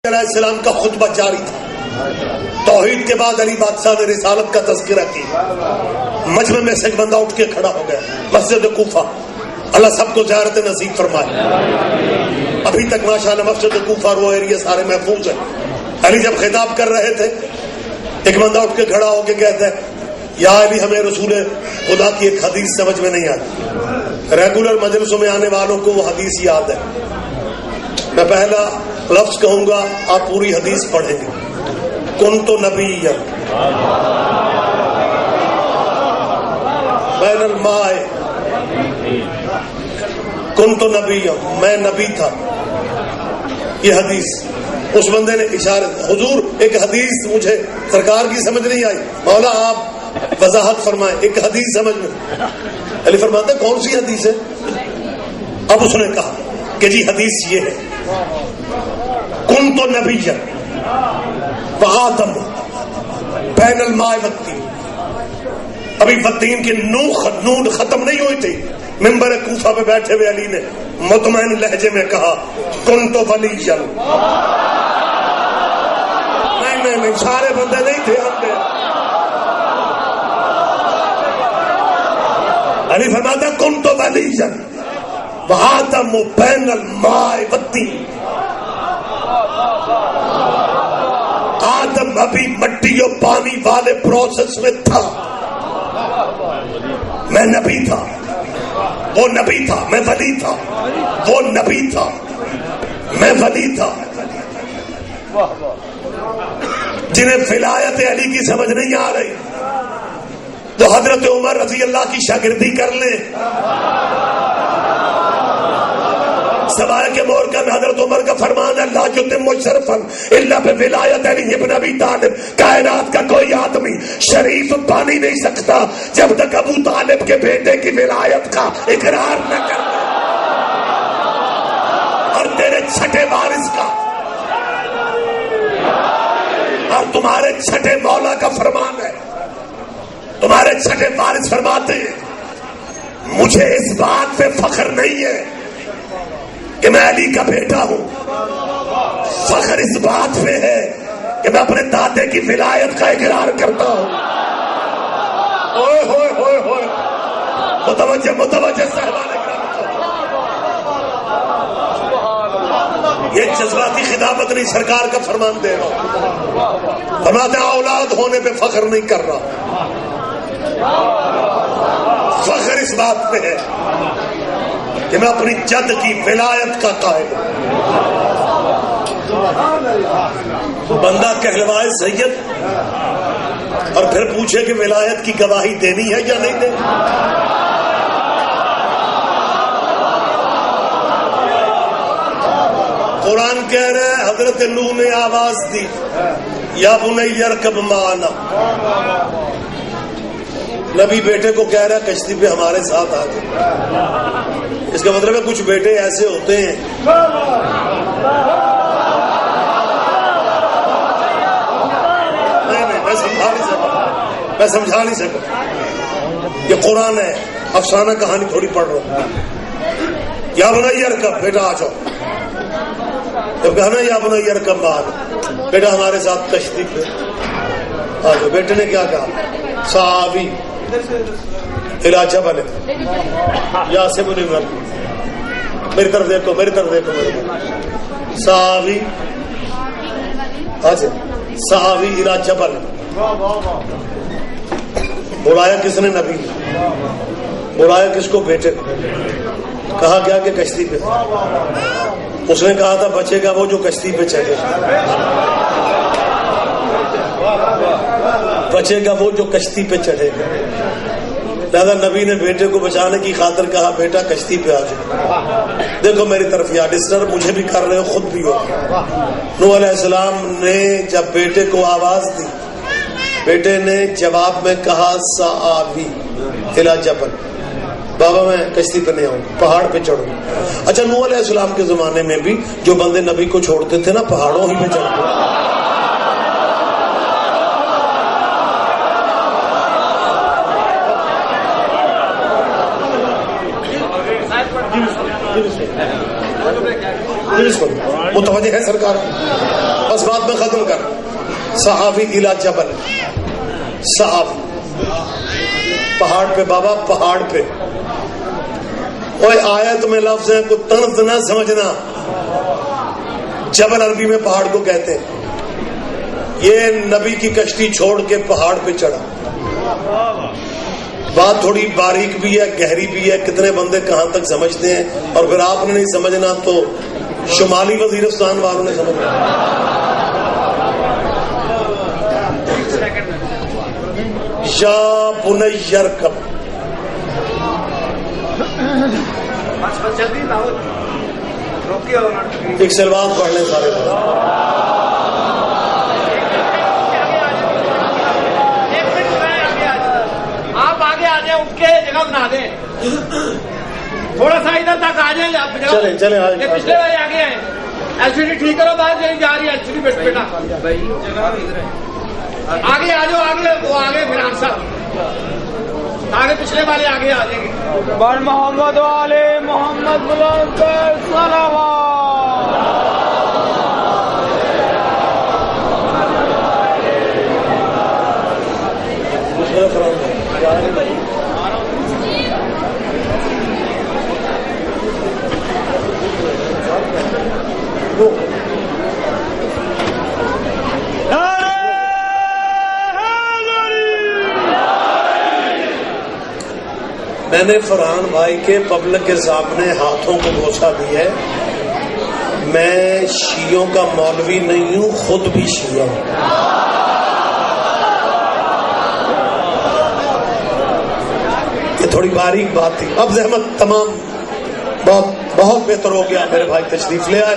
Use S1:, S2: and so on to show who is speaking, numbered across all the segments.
S1: علیہ السلام کا خطبہ جاری تھا۔ توحید کے بعد علی بادشاہ نے رسالت کا تذکرہ کیا۔ مجمع میں سے ایک بندہ اٹھ کے کھڑا ہو گیا، مسجد کوفہ، اللہ سب کو زیارت نصیب فرمائے۔ ابھی تک ماشاءاللہ مسجد کوفہ اور وہ ایریا سارے محفوظ ہیں۔ علی جب خطاب کر رہے تھے، ایک بندہ اٹھ کے کھڑا ہو کے کہتا ہے، یا علی ہمیں رسول خدا کی ایک حدیث سمجھ میں نہیں آتی۔ ریگولر مجلسوں میں آنے والوں کو وہ حدیث یاد ہے، میں پہلا لفظ کہوں گا، آپ پوری حدیث پڑھیں گے۔ کنت نبیا بین الماء، کنت نبیا، میں نبی تھا۔ یہ حدیث اس بندے نے اشارہ، حضور ایک حدیث مجھے سرکار کی سمجھ نہیں آئی، مولا آپ وضاحت فرمائیں، ایک حدیث سمجھ میں۔ علی فرماتے کون سی حدیث ہے؟ اب اس نے کہا کہ جی حدیث یہ ہے، کنت نبیا وآدم بین الماء والطین۔ ابھی والطین کی نون ختم نہیں ہوئی تھی، منبر کوفہ پہ بیٹھے ہوئے علی نے مطمئن لہجے میں کہا، کنت ولیا۔ نہیں، سارے بندے نہیں تھے ہم میں۔ علی فرماتا کنت ولیا وآدم بین الماء والطین۔ آدم ابھی مٹی اور پانی والے پروسیس میں تھا، میں نبی تھا، وہ نبی تھا، میں ولی تھا، وہ نبی تھا، میں ولی تھا۔ جنہیں ولایت علی کی سمجھ نہیں آ رہی وہ حضرت عمر رضی اللہ کی شاگردی کر لیں۔ سوائے کے مورکہ میں حضرت عمر کا فرمان ہے، لا یتم شرفا الا بولایت علی ابن ابی طالب۔ کائنات کا کوئی آدمی شریف بن ہی نہیں سکتا جب تک ابو طالب کے بیٹے کی ولایت کا اقرار نہ کر لے، اور تیرے چھٹے وارث کا، اور تمہارے چھٹے مولا کا فرمان ہے، تمہارے چھٹے وارث فرماتے ہیں، مجھے اس بات پہ فخر نہیں ہے کہ میں علی کا بیٹا ہوں، فخر اس بات پہ ہے کہ میں اپنے دادے کی ولایت کا اقرار کرتا ہوں۔ اوئے ہوئے ہوئے ہوئے، متوجہ صاحبان کرام، یہ جذباتی خطابت نہیں، سرکار کا فرمان دے رہا۔ فرماتے ہیں اولاد ہونے پہ فخر نہیں کر رہا، فخر اس بات پہ ہے کہ میں اپنی جد کی ولایت کا قائل ہوں۔ بندہ کہلوائے سید اور پھر پوچھے کہ ولایت کی گواہی دینی ہے یا نہیں دینی۔ قرآن کہہ رہے ہیں، حضرت نوح نے آواز دی، یا بنی ارکب معنا۔ نبی بیٹے کو کہہ رہا ہے کشتی پہ ہمارے ساتھ آ جائے۔ اس کا مطلب ہے کچھ بیٹے ایسے ہوتے ہیں نہیں، میں سمجھا نہیں سکا، یہ قرآن ہے، افسانہ کہانی تھوڑی پڑھ رہا ہوں۔ یا بنی ارکب، بیٹا آ جاؤ۔ جب کہنا یا بنی ارکب معنا، بیٹا ہمارے ساتھ کشتی پہ آ جاؤ۔ بیٹے نے کیا کہا؟ صحابی الی جبل یا سبن، میری طرف دیکھو، میری طرف دیکھو، میری طرف۔ صحابی صحابی الی جبل، بلایا کس نے؟ نبی نے بلایا کس کو؟ بیٹے کو۔ کہا گیا کہ کشتی پہ۔ اس نے کہا تھا بچے گا وہ جو کشتی پہ چڑھے، بچے گا وہ جو کشتی پہ چڑھے گا۔ لہذا نبی نے بیٹے کو بچانے کی خاطر کہا بیٹا کشتی پہ آ جاؤ۔ دیکھو میری طرف، یا ڈسٹرب مجھے بھی کر رہے ہو، خود بھی ہو۔ نوح علیہ السلام نے جب بیٹے کو آواز دی، بیٹے نے جواب میں کہا سآوی الی جبل، بابا میں کشتی پہ نہیں آؤں، پہاڑ پہ چڑھوں۔ اچھا، نوح علیہ السلام کے زمانے میں بھی جو بندے نبی کو چھوڑتے تھے نا، پہاڑوں ہی پہ چڑھتے۔ متوجہ ہے سرکار؟ بس بات میں ختم کر. صحابی الا جبل، صحابی پہاڑ پہ، بابا پہاڑ پہ. اوے آیت میں لفظ ہے کو طنز نہ سمجھنا. جبل عربی میں پہاڑ کو کہتے ہیں. یہ نبی کی کشتی چھوڑ کے پہاڑ پہ چڑھا. بات تھوڑی باریک بھی ہے، گہری بھی ہے. کتنے بندے کہاں تک سمجھتے ہیں، اور پھر آپ نے نہیں سمجھنا تو شمالی وزیرستان والوں نے سمجھنا. یا بنی ارکب، ایک سلوات پڑھ لیں سارے لوگ.
S2: آپ آگے آ جائیں، اٹھ کے جگہ بنا دیں، تھوڑا سا ادھر تک آ جائیں.
S1: چلیں چلیں
S2: پچھلے والے آگے آئے. ایل سی ڈی ٹھیک کرو، بات جا رہی ہے. ایل سی ڈی بیٹا آگے آ جاؤ. آگے وہ آگے فرحان صاحب آگے، پچھلے والے آگے آ جائیں گے. بر محمد والے محمد بلند
S1: میں نے فرحان بھائی کے پبلک کے سامنے ہاتھوں کو بوسہ دی ہے. میں شیعوں کا مولوی نہیں ہوں، خود بھی شیعہ ہوں. یہ تھوڑی باریک بات تھی. اب زحمت تمام بہت بہتر ہو گیا. میرے بھائی تشریف لے آئے.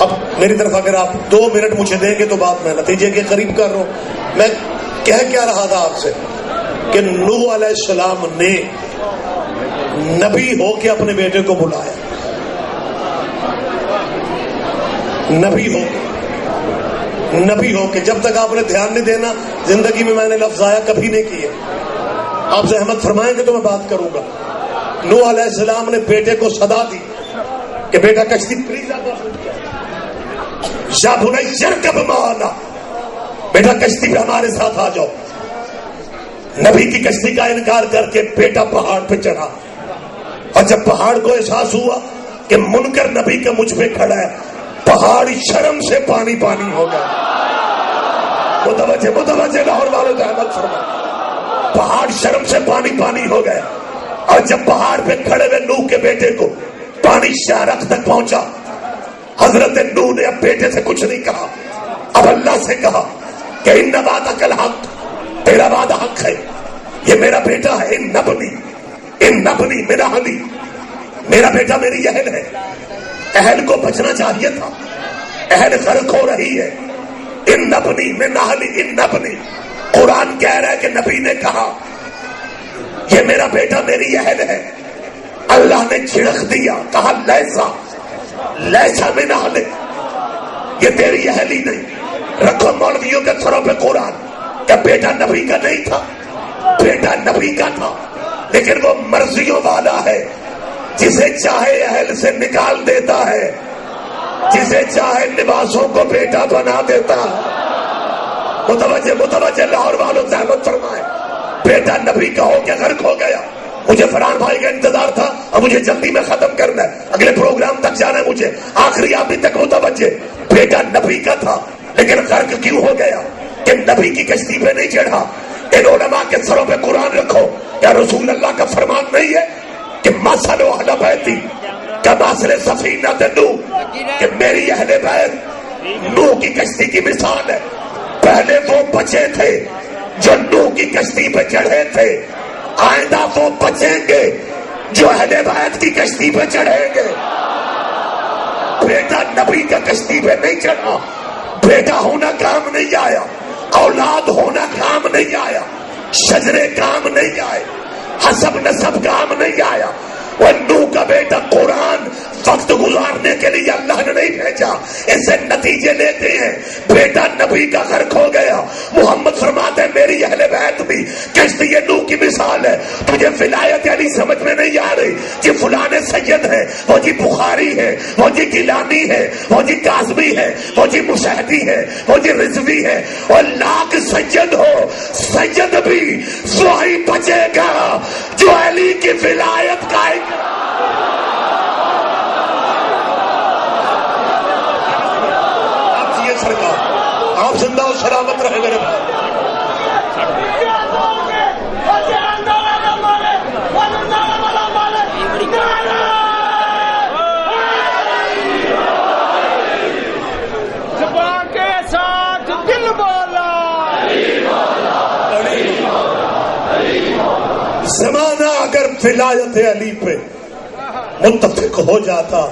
S1: اب میری طرف اگر آپ 2 منٹ مجھے دیں گے تو بات میں نتیجے کے قریب کر رہا ہوں. میں کہہ کیا رہا تھا آپ سے کہ نوح علیہ السلام نے نبی ہو کے اپنے بیٹے کو بلایا. نبی ہو کے. جب تک آپ نے دھیان نہیں دینا، زندگی میں نے لفظ آیا کبھی نہیں کیے. آپ زحمت فرمائیں گے تو میں بات کروں گا. نوح علیہ السلام نے بیٹے کو صدا دی کہ بیٹا کشتی پلیز یا بنی ارکب معنا، بیٹا کشتی پہ ہمارے ساتھ آ جاؤ. نبی کی کشتی کا انکار کر کے بیٹا پہاڑ پہ چڑھا. اور جب پہاڑ کو احساس ہوا کہ منکر نبی کا مجھ پہ کھڑا ہے، پہاڑ شرم سے پانی پانی ہو گیا. متوجہ لاہور والوں کا احمد فرما. پہاڑ شرم سے پانی پانی ہو گیا. اور جب پہاڑ پہ کھڑے ہوئے نوح کے بیٹے کو پانی شارخ تک پہنچا، حضرت نوح نے اب بیٹے سے کچھ نہیں کہا، اب اللہ سے کہا کہ ان وعدک الحق، تیرا وعدہ حق ہے، یہ میرا بیٹا ہے. ان نبنی میرا حلی، میرا بیٹا میری اہل ہے. اہل کو بچنا چاہیے تھا، اہل غرق ہو رہی ہے. ان نبنی میں نہلی، ان نبنی. قرآن کہہ رہا ہے کہ نبی نے کہا یہ میرا بیٹا میری اہل ہے. اللہ نے چھڑک دیا، کہا لیسا من اہلک، یہ تیری اہل ہی نہیں. رکھو مولویوں کے سروں پہ قرآن کہ بیٹا نبی کا نہیں تھا، بیٹا نبی کا تھا. لیکن وہ مرضیوں والا ہے، جسے چاہے اہل سے نکال دیتا ہے، جسے چاہے لباسوں کو بیٹا بنا دیتا ہے. متوجہ لاہور والوں زحمت فرمائے. بیٹا نبی کا ہو کے غرق ہو گیا. مجھے فرحان بھائی کا انتظار تھا اور مجھے جلدی میں ختم کرنا ہے، اگلے پروگرام تک جانا ہے مجھے. آخری ابھی تک متوجہ. بیٹا نبی کا تھا لیکن غرق کیوں ہو گیا کہ نبی کی کشتی پہ نہیں چڑھا. ان علماء کے سروں پہ قرآن رکھو. کیا رسول اللہ کا فرمان نہیں ہے کہ مثل اہل بیتی کمثل سفینۃ نوح، کہ میری اہل بیت نوح کی کشتی کی مثال ہے. پہلے وہ بچے تھے جو نوح کی کشتی پہ چڑھے تھے، آئندہ وہ بچیں گے جو اہل بیت کی کشتی پہ چڑھیں گے. بیٹا نبی کا کشتی پہ نہیں چڑھا، بیٹا ہونا کام نہیں آیا، اولاد ہونا کام نہیں آیا، شجرے کام نہیں آئے، حسب نسب کام نہیں آیا. وہ نوح کا بیٹا قرآن وقت گزارنے کے لیے اللہ نے نہیں بھیجا. اسے نتیجے لیتے ہیں. بیٹا نبی کا غرق ہو گیا. محمد فرماتے ہیں میری اہل بیت بھی کشتی نوح کی مثال ہے. تجھے ولایت یعنی سمجھ میں نہیں آ رہی کہ فلاں نے
S3: سید ہے، وہ جی بخاری ہے، وہ جی گیلانی ہے، وہ جی کاظمی ہے، وہ جی مشاہدی ہے، وہ جی رضوی ہے، اور لاکھ سید ہو، سید بھی وہی بچے گا جو علی کی ولایت کا
S1: آپ زندہ و سلامت رہے میرے بھائی.
S2: زبان کے ساتھ دل بولا
S1: زمانہ اگر ولایت علی پہ متفق ہو جاتا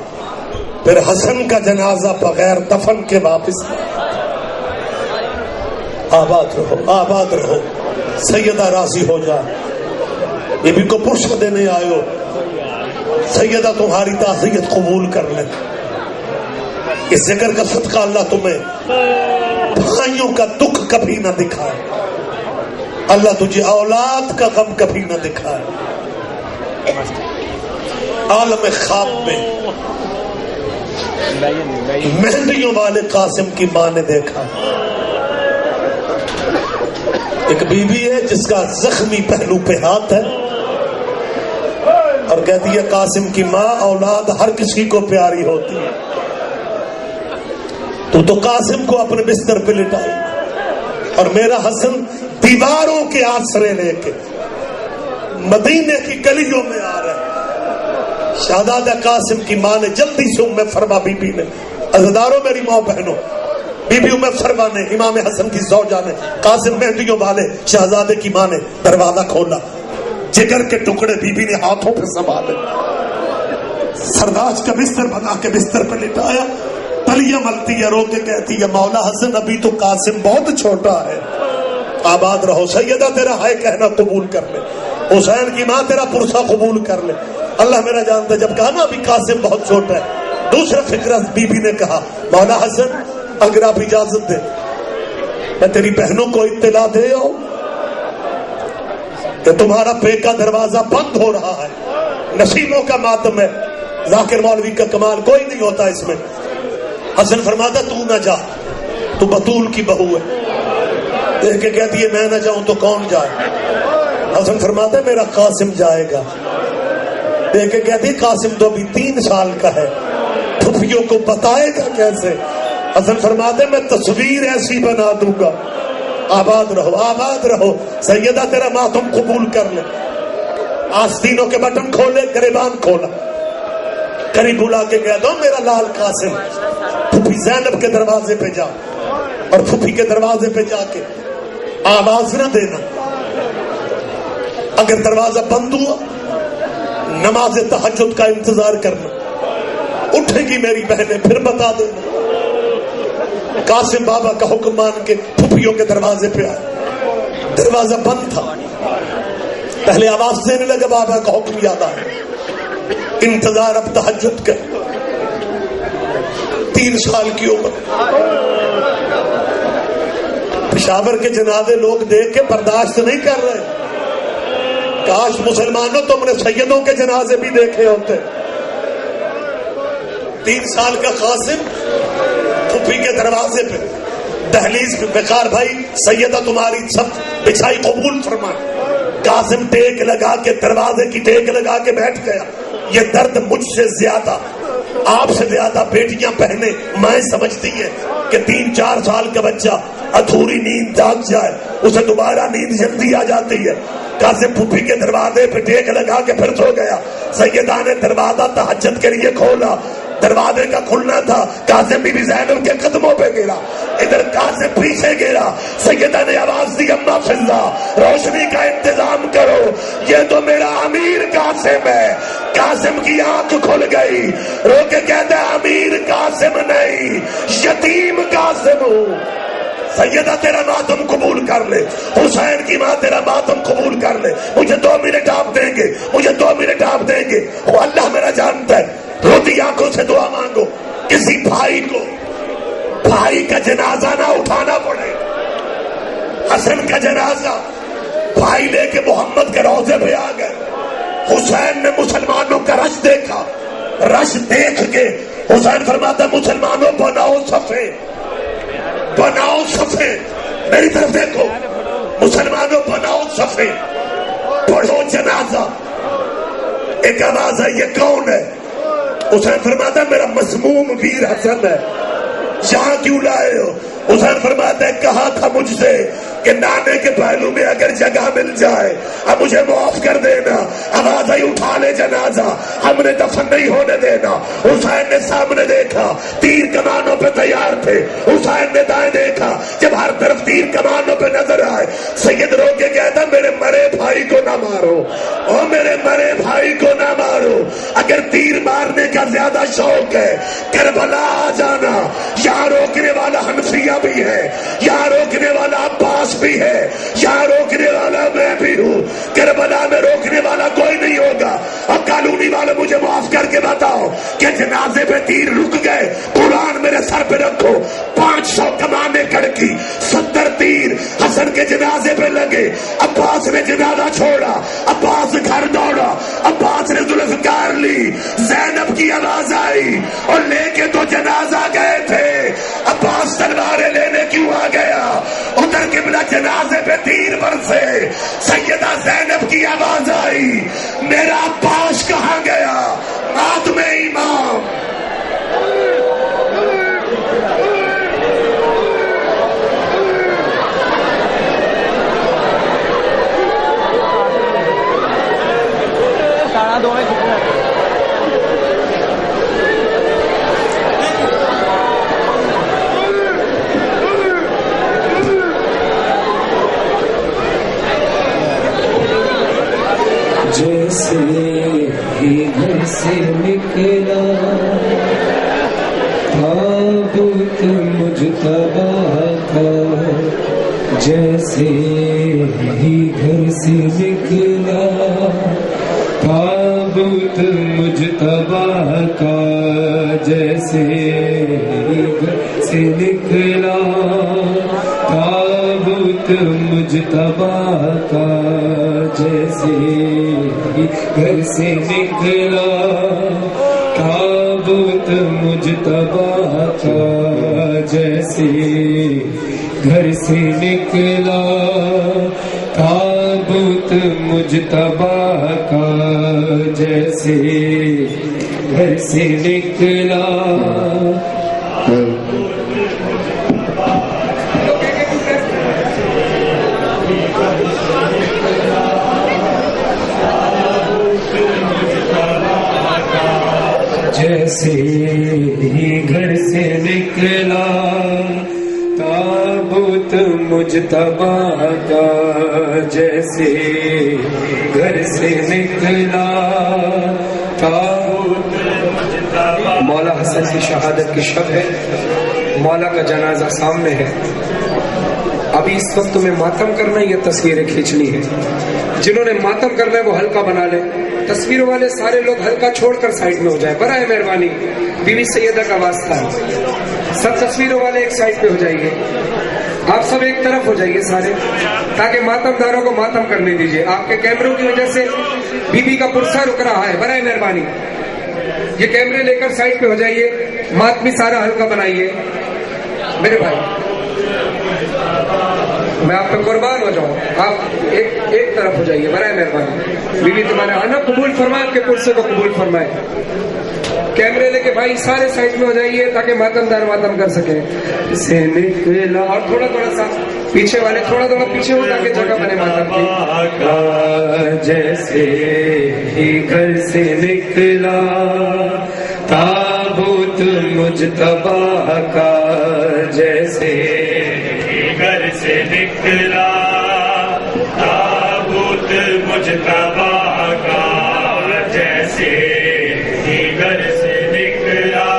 S1: پھر حسن کا جنازہ بغیر دفن کے واپس. آباد رہو، آباد رہو. سیدہ راضی ہو جا، بیوی کو پرش دینے آئے ہو، سیدہ تمہاری تعزیت قبول کر لے. اس ذکر کا صدقہ اللہ تمہیں بھائیوں کا دکھ کبھی نہ دکھائے، اللہ تجھے اولاد کا غم کبھی نہ دکھائے. عالم خواب میں مہندیوں والے قاسم کی ماں نے دیکھا ایک بیوی ہے جس کا زخمی پہلو پہ ہاتھ ہے اور کہتی ہے قاسم کی ماں اولاد ہر کسی کو پیاری ہوتی ہے، تو قاسم کو اپنے بستر پہ لٹائی اور میرا حسن دیواروں کے آسرے لے کے مدینے کی گلیوں میں آ رہا ہے. شہزادہ قاسم کی ماں نے جلدی سے ام فرما بی بی نے، عزیزداروں میری ماں بہنوں، بی بی ام فرما نے، امام حسن کی زوجہ نے، قاسم مہندیوں والے شہزادے کی ماں نے دروازہ کھولا. جگر کے ٹکڑے بی بی نے ہاتھوں پہ سنبھالے، سرداج کا بستر بنا کے بستر پہ لٹایا، تلیاں ملتی ہے، رو کے کہتی ہے مولا حسن ابھی تو قاسم بہت چھوٹا ہے. آباد رہو. سیدہ تیرا ہائے کہنا قبول کر لے، حسین کی ماں تیرا پرسہ قبول کر لے. اللہ میرا جانتا ہے جب کہا نا ابھی قاسم بہت چھوٹا ہے، دوسرا فکرہ بی بی نے کہا مولا حسن اگر آپ اجازت دے میں تیری بہنوں کو اطلاع دے آؤں کہ تمہارا پے کا دروازہ بند ہو رہا ہے. نصیبوں کا ماتم ہے، ذاکر مولوی کا کمال کوئی نہیں ہوتا اس میں. حسن فرماتا تو نہ جا، تو بطول کی بہو ہے. دیکھ کے کہتی ہے میں نہ جاؤں تو کون جائے؟ حسن فرماتا ہے میرا قاسم جائے گا. دیکھ کے کہتی قاسم تو ابھی 3 سال کا ہے، پھپھیوں کو بتائے گا کیسے؟ حسن فرماتے میں تصویر ایسی بنا دوں گا. آباد رہو، آباد رہو. سیدہ تیرا ماتم قبول کر لے. آستینوں کے بٹن کھولے، گریبان کھولا، قریب بلا کے کہہ دو میرا لال قاسم پھپھی زینب کے دروازے پہ جا، اور پھپھی کے دروازے پہ جا کے آواز نہ دینا. اگر دروازہ بند ہوا نماز تہجد کا انتظار کرنا، اٹھے گی میری بہنیں پھر بتا دینا. قاسم بابا کا حکم مان کے پھپھیوں کے دروازے پہ آئے. دروازہ بند تھا، پہلے آواز دینے لگا، بابا کا حکم یاد آیا. انتظار اب تہجد کا. 3 سال کی عمر، پشاور کے جنازے لوگ دیکھ کے برداشت نہیں کر رہے. کاش مسلمانوں تم نے سیدوں کے جنازے بھی دیکھے ہوتے. 3 سال کا قاسم پھپھی کے دروازے پہ، دہلیز پہ. بیکار بھائی سیدہ تمہاری سب بچھائی قبول فرما. قاسم ٹیک لگا کے دروازے کی ٹیک لگا کے بیٹھ گیا. یہ درد مجھ سے زیادہ، آپ سے زیادہ بیٹیاں بہنیں مائیں سمجھتی ہیں کہ 3-4 سال کا بچہ ادھوری نیند جاگ جائے اسے دوبارہ نیند جلدی آ جاتی ہے. قاسم پھپھی کے دروازے پہ ٹیک لگا کے پھر سو گیا. سیدہ نے دروازہ تہجد کے لیے کھولا، دروازے کا کھلنا تھا. قاسم بی بی زینب کے قدموں پہ گرا، ادھر قاسم پیچھے گرا. سیدہ نے آواز دی اما فضا روشنی کا انتظام کرو، یہ تو میرا امیر قاسم ہے. قاسم کی آنکھ کھل گئی، رو کے کہتا ہے امیر قاسم نہیں، یتیم قاسم ہوں. سیدہ تیرا ماتم قبول کر لے، حسین کی ماں تیرا ماتم قبول کر لے. مجھے 2 منٹ آپ دیں گے، مجھے 2 منٹ آپ دیں گے. وہ اللہ میرا جانتا ہے. روتی آنکھوں سے دعا مانگو کسی بھائی کو بھائی کا جنازہ نہ اٹھانا پڑے. حسن کا جنازہ بھائی لے کے محمد کے روضے پہ آ گئے.
S3: حسین نے مسلمانوں کا رش دیکھا، رش دیکھ کے حسین فرماتا مسلمانوں بناؤ صفے، بناؤ صفے، میری طرف دیکھو، مسلمانوں بناؤ صفے، پڑھو جنازہ۔ ایک آواز ہے، یہ کون ہے؟ حسین فرماتا میرا مسموم ویر حسن ہے، یہاں کیوں لائے ہو؟ حسین فرماتا ہے کہا تھا مجھ سے کہ نانے کے پہلو میں اگر جگہ مل جائے اب مجھے معاف کر دینا۔ آواز آئی اٹھا لے جنازہ، ہم نے دفن نہیں ہونے دینا۔ حسین نے سامنے دیکھا، تیر کمانوں پہ تیار تھے، حسین نے دائیں دیکھا، جب ہر طرف تیر کمانوں پہ نظر آئے سید رو کے کہتا میرے مرے بھائی کو نہ مارو، او میرے مرے بھائی کو نہ مارو، اگر تیر مارنے کا زیادہ شوق ہے کربلا آ جانا، یہاں روکنے والا حنفیہ بھی ہے، یہاں روکنے والا عباس بھی ہے، یہاں روکنے والا میں بھی ہوں، کربلا میں روکنے والا کوئی نہیں ہوگا۔ اب کالونی والے مجھے معاف کر کے بتاؤ کہ جنازے پہ تیر رک گئے، قرآن میرے سر پہ رکھو، 500 کمانے کڑکی، 70 تیر حسن کے جنازے پہ لگے۔ عباس نے جنازہ چھوڑا، عباس گھر دوڑا، عباس نے ذوالفقار لی، زینب کی آواز آئی اور لے کے تو جنازہ گئے تھے، عباس تلواریں لینے کیوں آ گیا؟ ادھر قبلہ جنازے پہ تیر برسے، سیدہ زینب کی آواز آئی میرا عباس کہاں گیا؟ آدم امام۔
S4: جیسے ہی گھر سے نکلا تابوت مجتبی کا، جیسے ہی گھر سے نکلا تابوت مجتبی کا، جیسے ہی گھر سے نکلا تابوت مجتبی کا، جیسے ہی گھر سے نکلا تابوت مجتبی کا، جیسے گھر سے نکلا تابوت مجتبی کا، جیسے گھر سے نکلا۔ جیسے ہی گھر سے نکلا تابوت مجتبی کا، جیسے گھر سے نکلا تابوت مجتبی۔ مولا حسن کی شہادت کی شب ہے، مولا کا جنازہ سامنے ہے، ابھی اس وقت تمہیں ماتم کرنا ہے یا تصویریں کھینچنی ہے؟ جنہوں نے ماتم کرنا ہے وہ ہلکا بنا لے، تصویروں والے سارے لوگ ہلکا چھوڑ کر سائڈ میں ہو جائے، برائے مہربانی، بی بی سیدہ کا واسطہ ہے، سب تصویروں والے ایک سائڈ پہ ہو جائیے، آپ سب ایک طرف ہو جائیے سارے، تاکہ ماتم داروں کو ماتم کرنے دیجیے۔ آپ کے کیمروں کی وجہ سے بی بی کا پرسہ رک رہا ہے، برائے مہربانی یہ کیمرے لے کر سائڈ پہ ہو جائیے، ماتمی سارا ہلکا بنائیے میرے بھائی، میں آپ پہ قربان ہو جاؤں، آپ ایک طرف ہو جائیے برائے مہربانی، بی بی تمہارے آنا قبول فرمائے، آپ کے پرسے کو قبول فرمائے۔ کیمرے لے کے بھائی سارے سائڈ میں ہو جائیے تاکہ ماتم دار ماتم کر سکے۔ سے نکلا، اور تھوڑا سا پیچھے والے تھوڑا پیچھے ہو تاکہ جگہ بنے ماتم کی۔ جیسے ہی گھر سے نکلا تابوت مجتبی کا، جیسے گھر سے نکلا تابوت مجتبی کا، جیسے ہی گھر سے نکلا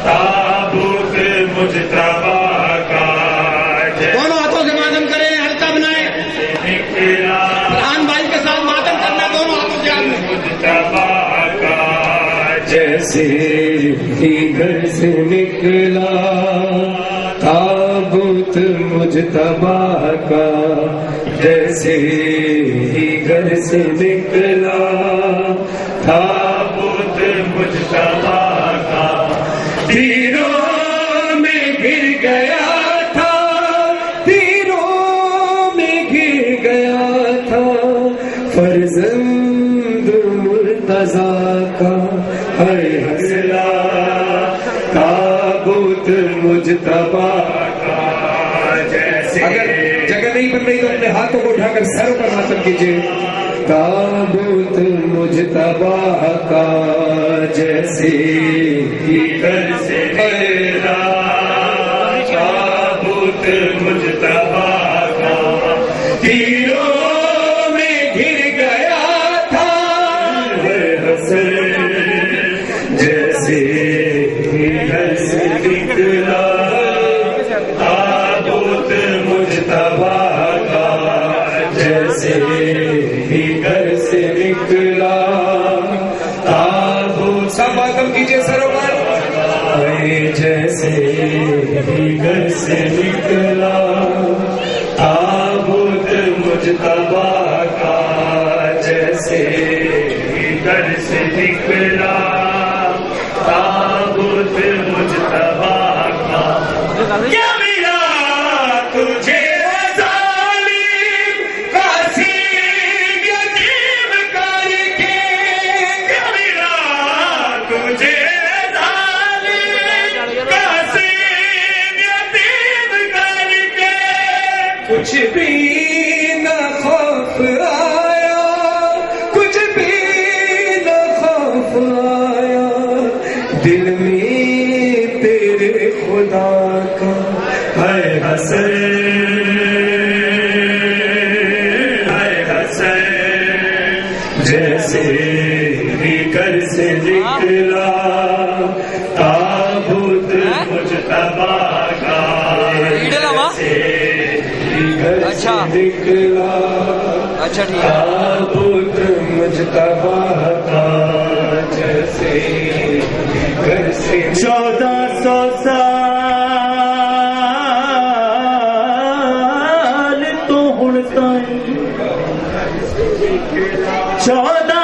S4: تابوت مجتبی کا،
S2: دونوں ہاتھوں سے ماتم کریں، ہلکا بنائیں، فرحان بھائی کے ساتھ ماتم کرنا، دونوں ہاتھوں سے
S4: مجتبی کا، جیسے ہی گھر سے نکلا تابوت مجتبی کا، جیسے ہی گھر سے نکلا تابوت مجتبی کا تیروں میں گر گیا تھا تیروں میں گر گیا تھا فرزند مرتضیٰ کا ہے حسلا تابوت مجتبی کا جیسے اگر جگہ نہیں بن رہی تو اپنے ہاتھوں کو اٹھا کر سروں پر ماتم کیجیے تابوت مجتبی کا جیسے ہی گھر سے نکلا تابوت مجتبی کا تیروں میں گر گیا تھا ہے حسن جیسے ہی گھر سے نکلا تابوت مجتبی کا جیسے ہی گھر سے نکلا تابوت سب ماتم کیجیے سروں پر جیسے ہی گھر سے نکلا تابوت مجتبی کا جیسے ہی گھر سے نکلا تابوت مجتبی کا کیا ملا تجھے ظالم قاسم یتیم کر کے کیا ملا تجھے ظالم قاسم یتیم کر کے کچھ بھی نہ خوف آیا کچھ بھی نہ خوف آیا دل میں تیرے خدا کا ہے حسن ہے حسن جیسے ہی گھر سے نکلا تابوت مجتبی کا جیسے ہی گھر سے نکلا تابوت مجتبی کا جیسے گھر سے
S5: 1400 سال تو ہن تائیں 14